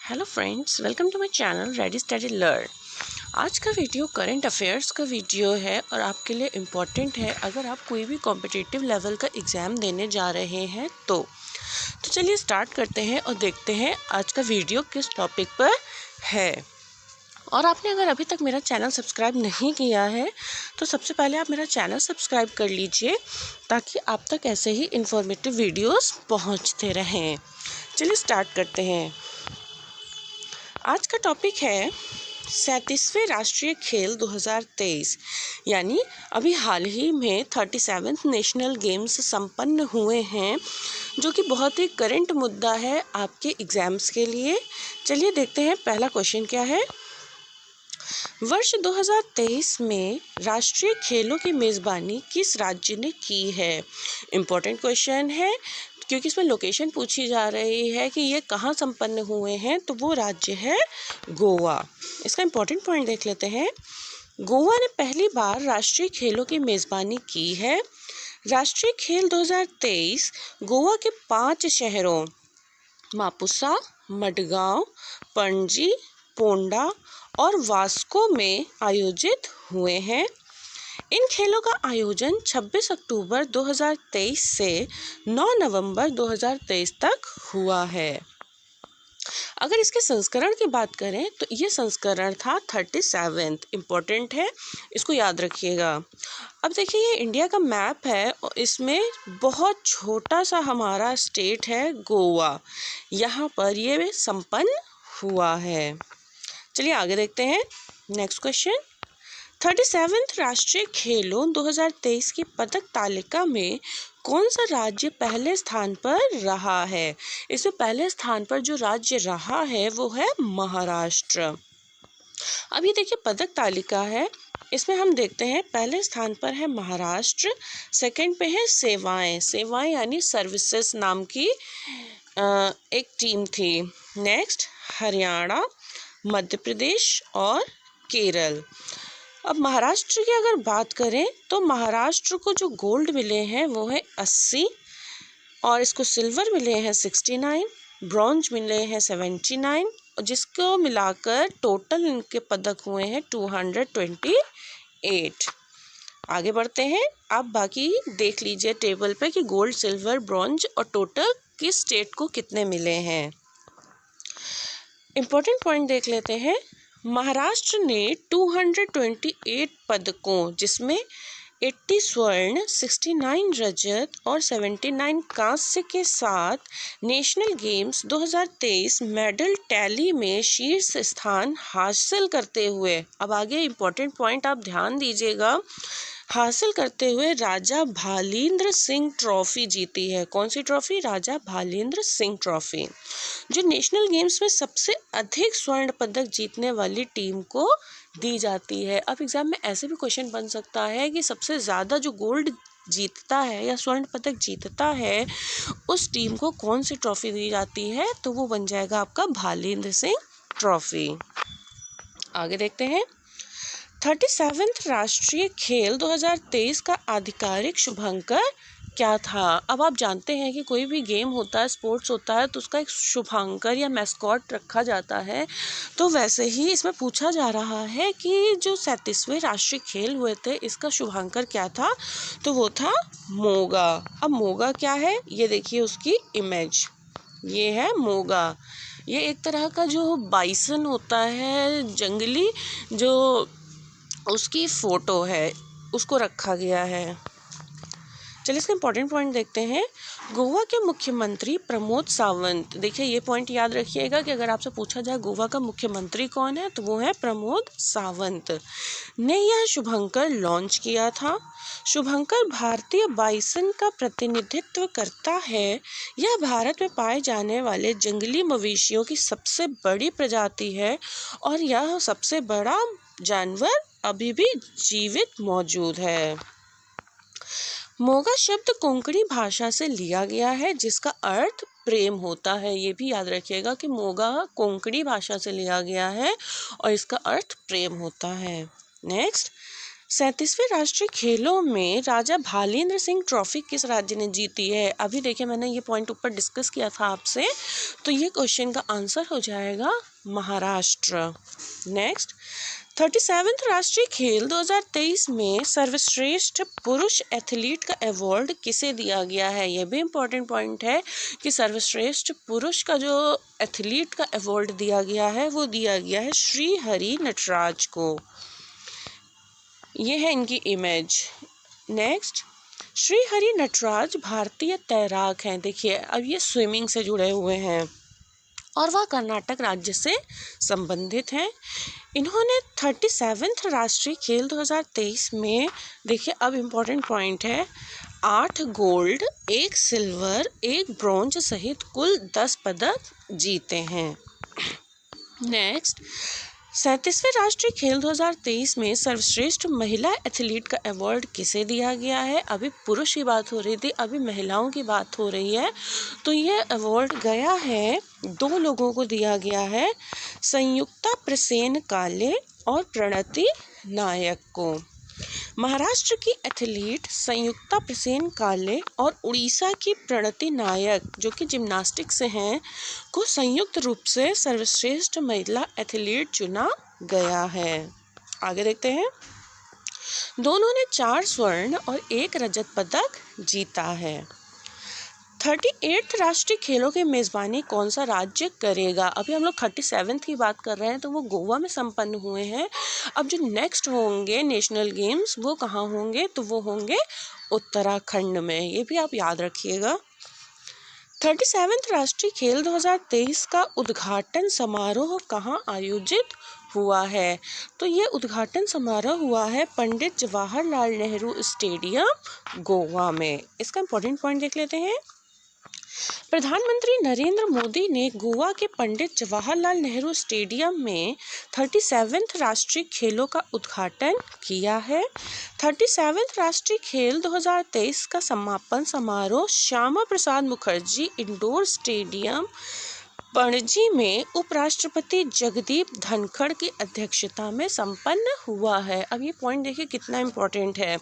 Hello friends, welcome to my channel ready study learn. आज का video current affairs का video है और आपके लिए इम्पॉर्टेंट है अगर आप कोई भी कॉम्पिटिटिव लेवल का एग्ज़ाम देने जा रहे हैं तो चलिए स्टार्ट करते हैं और देखते हैं आज का वीडियो किस टॉपिक पर है। और आपने अगर अभी तक मेरा चैनल सब्सक्राइब नहीं किया है तो सबसे पहले आप मेरा चैनल सब्सक्राइब कर लीजिए ताकि आप तक ऐसे ही इंफॉर्मेटिव वीडियोस पहुंचते रहें। चलिए स्टार्ट करते हैं। आज का टॉपिक है 37वें राष्ट्रीय खेल 2023, यानी अभी हाल ही में 37th नेशनल गेम्स संपन्न हुए हैं, जो कि बहुत ही करंट मुद्दा है आपके एग्ज़ाम्स के लिए। चलिए देखते हैं पहला क्वेश्चन क्या है। वर्ष 2023 में राष्ट्रीय खेलों की मेज़बानी किस राज्य ने की है? इम्पोर्टेंट क्वेश्चन है क्योंकि इसमें लोकेशन पूछी जा रही है कि ये कहाँ संपन्न हुए हैं, तो वो राज्य है गोवा। इसका इम्पोर्टेंट पॉइंट देख लेते हैं। गोवा ने पहली बार राष्ट्रीय खेलों की मेज़बानी की है। राष्ट्रीय खेल 2023 गोवा के 5 शहरों मापुसा, मडगांव, पणजी, पोंडा और वास्को में आयोजित हुए हैं। इन खेलों का आयोजन 26 अक्टूबर 2023 से 9 नवंबर 2023 तक हुआ है। अगर इसके संस्करण की बात करें तो ये संस्करण था 37th। इम्पोर्टेंट है, इसको याद रखिएगा। अब देखिए ये इंडिया का मैप है और इसमें बहुत छोटा सा हमारा स्टेट है गोवा, यहाँ पर ये संपन्न हुआ है। चलिए आगे देखते हैं। नेक्स्ट क्वेश्चन, 37th राष्ट्रीय खेलों 2023 की पदक तालिका में कौन सा राज्य पहले स्थान पर रहा है? इसमें पहले स्थान पर जो राज्य रहा है वो है महाराष्ट्र। अब ये देखिए पदक तालिका है, इसमें हम देखते हैं पहले स्थान पर है महाराष्ट्र, सेकंड पे है सेवाएं यानी सर्विसेज नाम की एक टीम थी। नेक्स्ट हरियाणा, मध्य प्रदेश और केरल। अब महाराष्ट्र की अगर बात करें तो महाराष्ट्र को जो गोल्ड मिले हैं वो है 80 और इसको सिल्वर मिले हैं 69, ब्रॉन्ज मिले हैं 79 और जिसको मिलाकर टोटल इनके पदक हुए हैं 228। आगे बढ़ते हैं। आप बाकी देख लीजिए टेबल पे कि गोल्ड, सिल्वर, ब्रॉन्ज और टोटल किस स्टेट को कितने मिले हैं। इम्पोर्टेंट पॉइंट देख लेते हैं। महाराष्ट्र ने 228 पदकों, जिसमें 80 स्वर्ण, 69 रजत और 79 कांस्य के साथ नेशनल गेम्स 2023 मेडल टैली में शीर्ष स्थान हासिल करते हुए, अब आगे इम्पोर्टेंट पॉइंट आप ध्यान दीजिएगा, हासिल करते हुए राजा भालींद्र सिंह ट्रॉफी जीती है। कौन सी ट्रॉफी? राजा भालींद्र सिंह ट्रॉफी, जो नेशनल गेम्स में सबसे अधिक स्वर्ण पदक जीतने वाली टीम को दी जाती है। अब एग्जाम में ऐसे भी क्वेश्चन बन सकता है कि सबसे ज़्यादा जो गोल्ड जीतता है या स्वर्ण पदक जीतता है उस टीम को कौन सी ट्रॉफी दी जाती है, तो वो बन जाएगा आपका भालींद्र सिंह ट्रॉफी। आगे देखते हैं। 37th राष्ट्रीय खेल 2023 का आधिकारिक शुभांकर क्या था? अब आप जानते हैं कि कोई भी गेम होता है, स्पोर्ट्स होता है, तो उसका एक शुभांकर या मैस्कॉट रखा जाता है। तो वैसे ही इसमें पूछा जा रहा है कि जो 37वें राष्ट्रीय खेल हुए थे इसका शुभांकर क्या था, तो वो था मोगा। अब मोगा क्या है, ये देखिए उसकी इमेज, ये है मोगा। ये एक तरह का जो बाइसन होता है जंगली, जो उसकी फ़ोटो है, उसको रखा गया है। चलिए इसका इम्पोर्टेंट पॉइंट देखते हैं। गोवा के मुख्यमंत्री प्रमोद सावंत, देखिए ये पॉइंट याद रखिएगा कि अगर आपसे पूछा जाए गोवा का मुख्यमंत्री कौन है तो वो है प्रमोद सावंत, ने यह शुभंकर लॉन्च किया था। शुभंकर भारतीय बाइसन का प्रतिनिधित्व करता है। यह भारत में पाए जाने वाले जंगली मवेशियों की सबसे बड़ी प्रजाति है और यह सबसे बड़ा जानवर अभी भी जीवित मौजूद है। मोगा शब्द कोंकणी भाषा से लिया गया है जिसका अर्थ प्रेम होता है। ये भी याद रखिएगा कि मोगा कोंकणी भाषा से लिया गया है और इसका अर्थ प्रेम होता है। नेक्स्ट, 37वें राष्ट्रीय खेलों में राजा भालेंद्र सिंह ट्रॉफी किस राज्य ने जीती है? अभी देखिए मैंने ये पॉइंट ऊपर डिस्कस किया था आपसे, तो ये क्वेश्चन का आंसर हो जाएगा महाराष्ट्र। नेक्स्ट, 37वें राष्ट्रीय खेल 2023 में सर्वश्रेष्ठ पुरुष एथलीट का अवार्ड किसे दिया गया है? ये भी इम्पोर्टेंट पॉइंट है कि सर्वश्रेष्ठ पुरुष का जो एथलीट का अवार्ड दिया गया है वो दिया गया है श्री हरि नटराज को। ये है इनकी इमेज। नेक्स्ट, श्री हरि नटराज भारतीय तैराक हैं। देखिए अब ये स्विमिंग से जुड़े हुए हैं और वह कर्नाटक राज्य से संबंधित हैं। इन्होंने 37वें राष्ट्रीय खेल 2023 में, देखिए अब इम्पोर्टेंट पॉइंट है, 8 गोल्ड, 1 सिल्वर, 1 ब्रॉन्ज सहित कुल 10 पदक जीते हैं। नेक्स्ट, 37वें राष्ट्रीय खेल 2023 में सर्वश्रेष्ठ महिला एथलीट का अवार्ड किसे दिया गया है? अभी पुरुष की बात हो रही थी, अभी महिलाओं की बात हो रही है, तो ये अवार्ड गया है, 2 लोगों को दिया गया है, संयुक्ता प्रसेन काले और प्रणति नायक को। महाराष्ट्र की एथलीट संयुक्ता प्रसेन काले और उड़ीसा की प्रणति नायक, जो कि जिम्नास्टिक से हैं, को संयुक्त रूप से सर्वश्रेष्ठ महिला एथलीट चुना गया है। आगे देखते हैं। दोनों ने 4 स्वर्ण और 1 रजत पदक जीता है। 38 राष्ट्रीय खेलों की मेज़बानी कौन सा राज्य करेगा? अभी हम लोग 37 की बात कर रहे हैं, तो वो गोवा में संपन्न हुए हैं। अब जो नेक्स्ट होंगे नेशनल गेम्स वो कहाँ होंगे? तो वो होंगे उत्तराखंड में। ये भी आप याद रखिएगा। 37वें राष्ट्रीय खेल 2023 का उद्घाटन समारोह कहाँ आयोजित हुआ है? तो ये उद्घाटन समारोह हुआ है पंडित जवाहरलाल नेहरू स्टेडियम गोवा में। इसका इम्पोर्टेंट पॉइंट देख लेते हैं। प्रधानमंत्री नरेंद्र मोदी ने गोवा के पंडित जवाहरलाल नेहरू स्टेडियम में 37वें राष्ट्रीय खेलों का उद्घाटन किया है। 37वें राष्ट्रीय खेल 2023 का समापन समारोह श्यामा प्रसाद मुखर्जी इंडोर स्टेडियम पणजी में उपराष्ट्रपति जगदीप धनखड़ की अध्यक्षता में संपन्न हुआ है। अब ये पॉइंट देखिए कितना इम्पोर्टेंट है।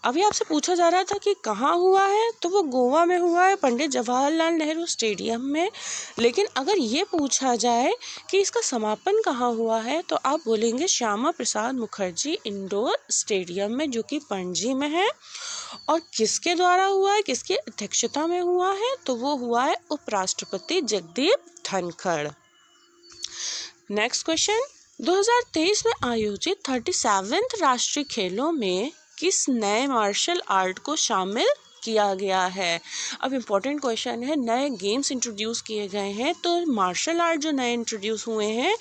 अभी आपसे पूछा जा रहा था कि कहाँ हुआ है, तो वो गोवा में हुआ है, पंडित जवाहरलाल नेहरू स्टेडियम में। लेकिन अगर ये पूछा जाए कि इसका समापन कहाँ हुआ है, तो आप बोलेंगे श्यामा प्रसाद मुखर्जी इंडोर स्टेडियम में, जो कि पणजी में है। और किसके द्वारा हुआ है, किसकी अध्यक्षता में हुआ है? तो वो हुआ है उपराष्ट्रपति जगदीप धनखड़। नेक्स्ट क्वेश्चन, 2023 में आयोजित 37वें राष्ट्रीय खेलों में किस नए मार्शल आर्ट को शामिल किया गया है? अब इम्पोर्टेंट क्वेश्चन है, नए गेम्स इंट्रोड्यूस किए गए हैं, तो मार्शल आर्ट जो नए इंट्रोड्यूस हुए हैं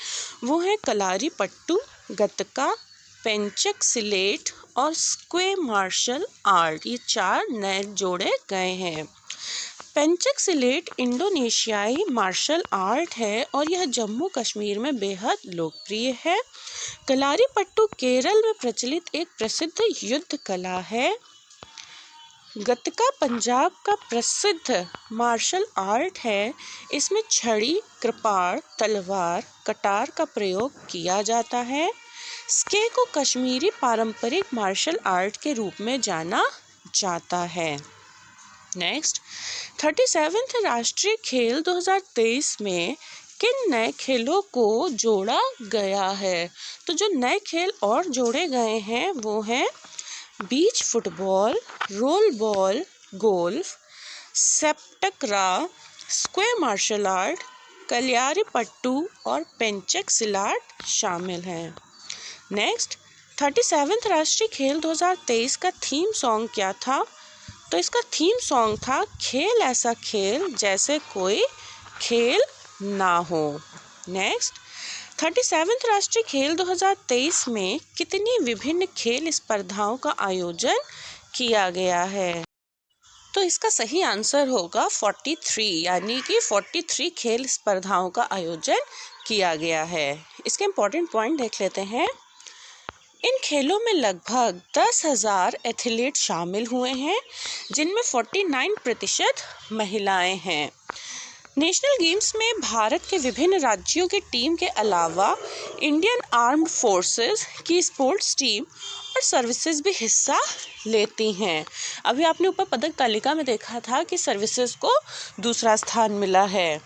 वो है कलारी पट्टू, गतका, पेंचक सिलेट और स्क्वे मार्शल आर्ट। ये 4 नए जोड़े गए हैं। पेंचक सिलेट इंडोनेशियाई मार्शल आर्ट है और यह जम्मू कश्मीर में बेहद लोकप्रिय है। कलारी पट्टू केरल में प्रचलित एक प्रसिद्ध युद्ध कला है। गतका पंजाब का प्रसिद्ध मार्शल आर्ट है। इसमें छड़ी, कृपाण, तलवार, कटार का प्रयोग किया जाता है। स्के को कश्मीरी पारंपरिक मार्शल आर्ट के रूप में जाना जाता है। नेक्स्ट, 37वें राष्ट्रीय खेल 2023 में किन नए खेलों को जोड़ा गया है? तो जो नए खेल और जोड़े गए हैं वो हैं beach football, roll ball, golf, sepaktakraw, Sqay martial art, Kalaripayattu और पेंचक सिलाट शामिल हैं। नेक्स्ट, 37वें राष्ट्रीय खेल 2023 का थीम सॉन्ग क्या था? तो इसका थीम सॉन्ग था खेल ऐसा खेल जैसे कोई खेल ना हो। नेक्स्ट, 37वें राष्ट्रीय खेल 2023 में कितनी विभिन्न खेल स्पर्धाओं का आयोजन किया गया है? तो इसका सही आंसर होगा 43, यानी कि 43 खेल स्पर्धाओं का आयोजन किया गया है। इसके इम्पोर्टेंट पॉइंट देख लेते हैं। इन खेलों में लगभग 10,000 एथलीट शामिल हुए हैं, जिनमें 49% महिलाएं हैं। नेशनल गेम्स में भारत के विभिन्न राज्यों की टीम के अलावा इंडियन आर्म्ड फोर्सेस की स्पोर्ट्स टीम और सर्विसेज भी हिस्सा लेती हैं। अभी आपने ऊपर पदक तालिका में देखा था कि सर्विसेज को दूसरा स्थान मिला है।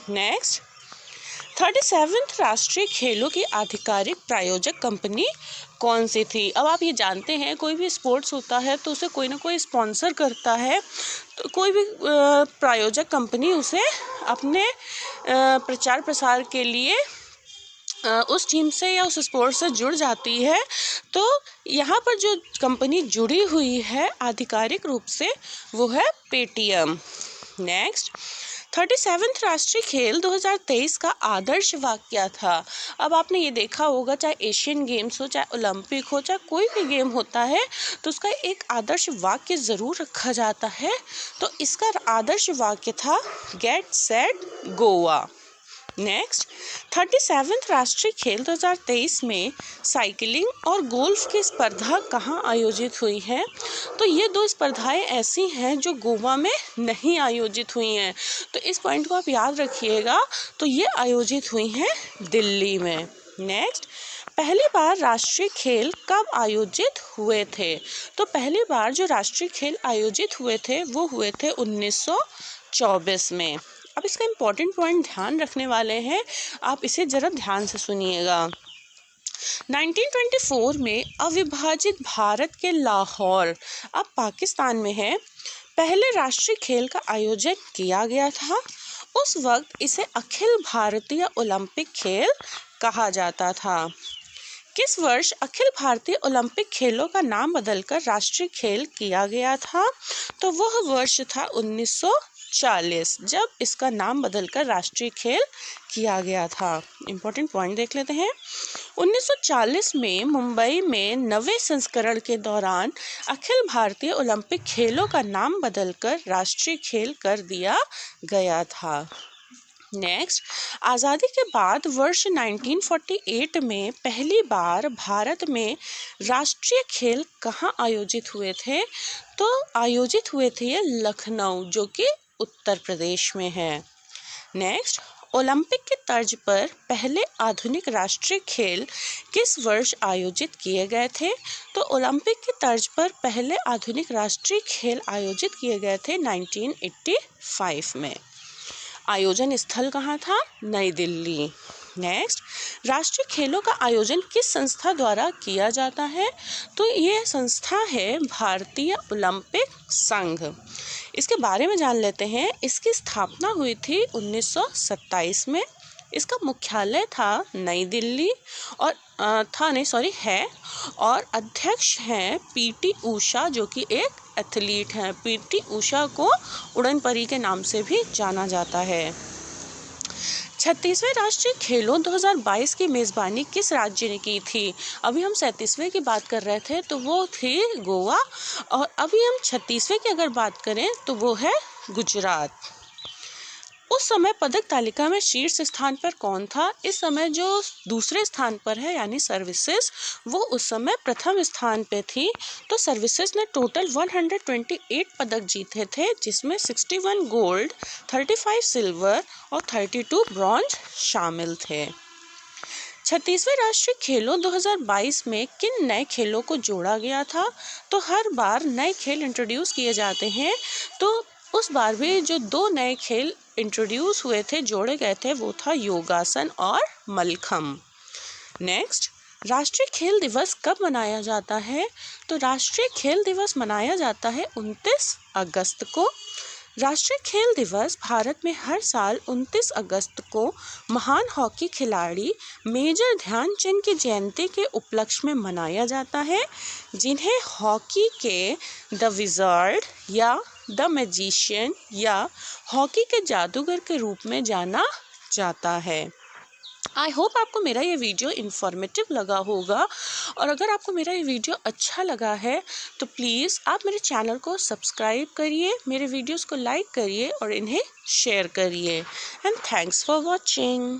नेक्स्ट, 37th राष्ट्रीय खेलों की आधिकारिक प्रायोजक कंपनी कौन सी थी? अब आप ये जानते हैं कोई भी स्पोर्ट्स होता है तो उसे कोई ना कोई स्पॉन्सर करता है, तो कोई भी प्रायोजक कंपनी उसे अपने प्रचार प्रसार के लिए उस टीम से या उस स्पोर्ट्स से जुड़ जाती है। तो यहाँ पर जो कंपनी जुड़ी हुई है आधिकारिक रूप से वो है पेटीएम। नेक्स्ट, 37th राष्ट्रीय खेल 2023 का आदर्श वाक्य क्या था? अब आपने ये देखा होगा, चाहे एशियन गेम्स हो, चाहे ओलंपिक हो, चाहे कोई भी गेम होता है तो उसका एक आदर्श वाक्य ज़रूर रखा जाता है। तो इसका आदर्श वाक्य था get set Goa. Next, 37th राष्ट्रीय खेल 2023 में साइकिलिंग और गोल्फ की स्पर्धा कहाँ आयोजित हुई है? तो ये दो स्पर्धाएं ऐसी हैं जो गोवा में नहीं आयोजित हुई हैं, तो इस पॉइंट को आप याद रखिएगा। तो ये आयोजित हुई हैं दिल्ली में। नेक्स्ट, पहली बार राष्ट्रीय खेल कब आयोजित हुए थे? तो पहली बार जो राष्ट्रीय खेल आयोजित हुए थे वो हुए थे 1924 में। अब इसका इम्पोर्टेंट पॉइंट ध्यान रखने वाले हैं, आप इसे ज़रा ध्यान से सुनिएगा। 1924 में अविभाजित भारत के लाहौर, अब पाकिस्तान में है, पहले राष्ट्रीय खेल का आयोजन किया गया था। उस वक्त इसे अखिल भारतीय ओलंपिक खेल कहा जाता था। किस वर्ष अखिल भारतीय ओलंपिक खेलों का नाम बदलकर राष्ट्रीय खेल किया गया था? तो वह वर्ष था 1940, जब इसका नाम बदलकर राष्ट्रीय खेल किया गया था। इम्पोर्टेंट पॉइंट देख लेते हैं। 1940 में मुंबई में नवे संस्करण के दौरान अखिल भारतीय ओलंपिक खेलों का नाम बदलकर राष्ट्रीय खेल कर दिया गया था। नेक्स्ट, आज़ादी के बाद वर्ष 1948 में पहली बार भारत में राष्ट्रीय खेल कहाँ आयोजित हुए थे? तो आयोजित हुए थे ये लखनऊ, जो कि उत्तर प्रदेश में है। नेक्स्ट, ओलंपिक की तर्ज पर पहले आधुनिक राष्ट्रीय खेल किस वर्ष आयोजित किए गए थे? तो ओलंपिक की तर्ज पर पहले आधुनिक राष्ट्रीय खेल आयोजित किए गए थे 1985 में। आयोजन स्थल कहाँ था? नई दिल्ली। नेक्स्ट, राष्ट्रीय खेलों का आयोजन किस संस्था द्वारा किया जाता है? तो ये संस्था है भारतीय ओलंपिक संघ। इसके बारे में जान लेते हैं। इसकी स्थापना हुई थी 1927 में। इसका मुख्यालय था नई दिल्ली और है और अध्यक्ष हैं पीटी उषा, जो कि एक एथलीट हैं। पीटी उषा को उड़न परी के नाम से भी जाना जाता है। 36वें राष्ट्रीय खेलों 2022 की मेज़बानी किस राज्य ने की थी? अभी हम 37वें की बात कर रहे थे तो वो थी गोवा, और अभी हम 36वें की अगर बात करें तो वो है गुजरात। उस समय पदक तालिका में शीर्ष स्थान पर कौन था? इस समय जो दूसरे स्थान पर है यानी सर्विसेज, वो उस समय प्रथम स्थान पे थी। तो सर्विसेज ने टोटल 128 पदक जीते थे, जिसमें 61 गोल्ड, 35 सिल्वर और 32 ब्रॉन्ज शामिल थे। 36वें राष्ट्रीय खेलों 2022 में किन नए खेलों को जोड़ा गया था? तो हर बार नए खेल इंट्रोड्यूस किए जाते हैं, तो उस बार भी जो दो नए खेल इंट्रोड्यूस हुए थे, जोड़े गए थे, वो था योगासन और मलखम। नेक्स्ट, राष्ट्रीय खेल दिवस कब मनाया जाता है? तो राष्ट्रीय खेल दिवस मनाया जाता है 29 अगस्त को। राष्ट्रीय खेल दिवस भारत में हर साल 29 अगस्त को महान हॉकी खिलाड़ी मेजर ध्यानचंद की जयंती के उपलक्ष्य में मनाया जाता है, जिन्हें हॉकी के द विज़ार्ड या द मैजिशियन या हॉकी के जादूगर के रूप में जाना जाता है। आई होप आपको मेरा ये वीडियो इन्फॉर्मेटिव लगा होगा, और अगर आपको मेरा ये वीडियो अच्छा लगा है तो प्लीज़ आप मेरे चैनल को सब्सक्राइब करिए, मेरे वीडियोस को लाइक करिए और इन्हें शेयर करिए। And thanks for watching.